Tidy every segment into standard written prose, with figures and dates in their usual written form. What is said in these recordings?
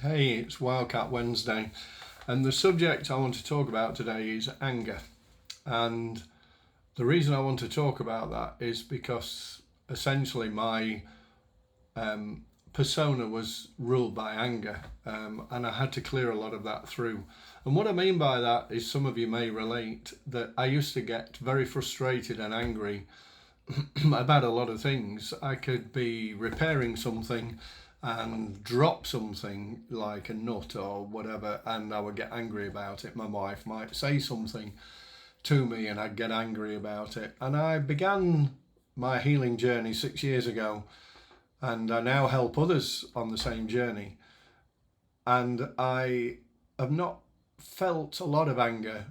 Hey, it's WildKatt Wednesday, and the subject I want to talk about today is anger. And the reason I want to talk about that is because essentially my persona was ruled by anger, and I had to clear a lot of that through. And what I mean by that is some of you may relate that I used to get very frustrated and angry about a lot of things. I could be repairing something and drop something like a nut or whatever, and I would get angry about it. My wife might say something to me and I'd get angry about it. And I began my healing journey 6 years ago, and I now help others on the same journey. And I have not felt a lot of anger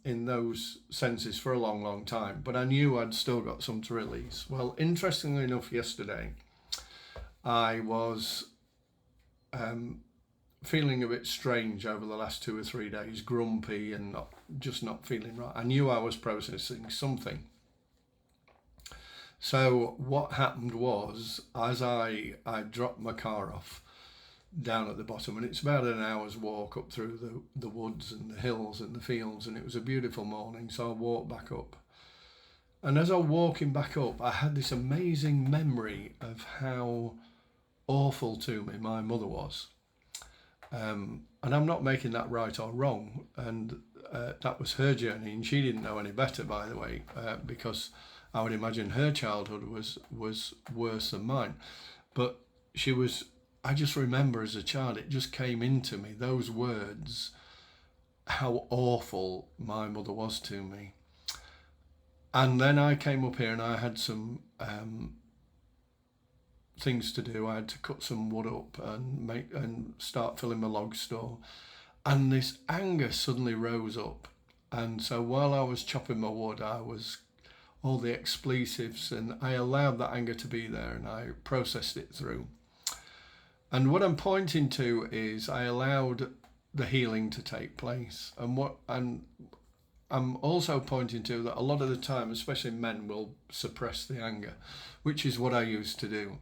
in those senses for a long, long time, but I knew I'd still got some to release. Well, interestingly enough, yesterday I was feeling a bit strange over the last 2 or 3 days, grumpy and not feeling right. I knew I was processing something. So what happened was, as I dropped my car off down at the bottom, and it's about an hour's walk up through the woods and the hills and the fields, and it was a beautiful morning, so I walked back up. And as I was walking back up, I had this amazing memory of how awful to me my mother was. And I'm not making that right or wrong, and that was her journey, and she didn't know any better, by the way, because I would imagine her childhood was worse than mine. But I just remember as a child, it just came into me, those words, how awful my mother was to me. And then I came up here and I had some things to do. I had to cut some wood up and start filling my log store. And this anger suddenly rose up. And so while I was chopping my wood, I was all the expletives, and I allowed that anger to be there and I processed it through. And what I'm pointing to is I allowed the healing to take place. And I'm also pointing to that a lot of the time, especially men, will suppress the anger, which is what I used to do.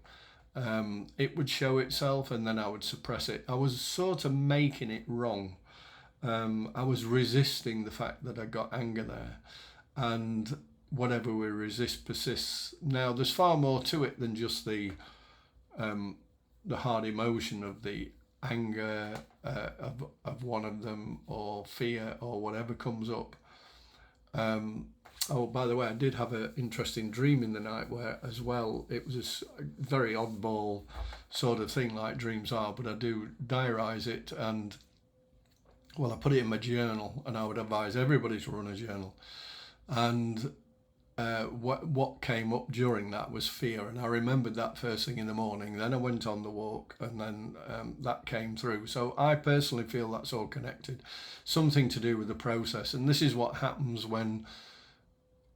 It would show itself and then I would suppress it. I was sort of making it wrong. I was resisting the fact that I got anger there. And whatever we resist persists. Now, there's far more to it than just the hard emotion of the anger of one of them, or fear, or whatever comes up. Oh, by the way, I did have an interesting dream in the night where, as well, it was a very oddball sort of thing, like dreams are, but I do diarise it, and well, I put it in my journal, and I would advise everybody to run a journal. And what came up during that was fear, and I remembered that first thing in the morning. Then I went on the walk, and then that came through. So I personally feel that's all connected, something to do with the process. And this is what happens when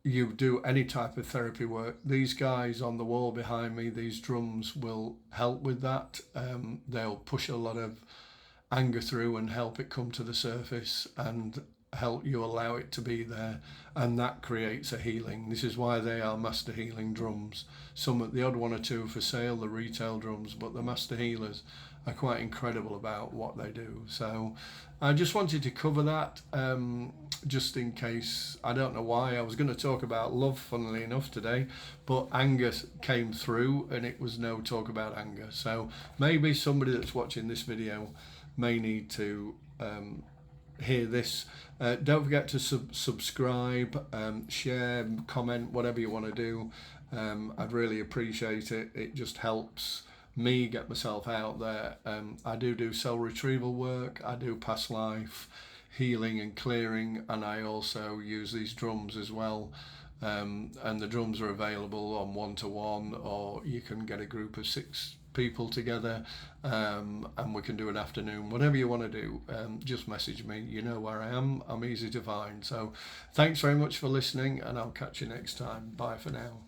you do any type of therapy work. These guys on the wall behind me, these drums, will help with that. They'll push a lot of anger through and help it come to the surface and help you allow it to be there, and that creates a healing. This is why they are master healing drums. The odd one or two for sale, the retail drums, but the master healers are quite incredible about what they do. So I just wanted to cover that, just in case. I don't know why I was going to talk about love, funnily enough, today, but anger came through and it was no talk about anger. So maybe somebody that's watching this video may need to hear this. Don't forget to subscribe, share, comment, whatever you want to do. I'd really appreciate it. It just helps me get myself out there. I do cell retrieval work, I do past life healing and clearing, and I also use these drums as well. And the drums are available on 1-to-1, or you can get a group of 6 people together, and we can do an afternoon. Whatever you want to do, just message me. You know where I am. I'm easy to find. So thanks very much for listening, and I'll catch you next time. Bye for now.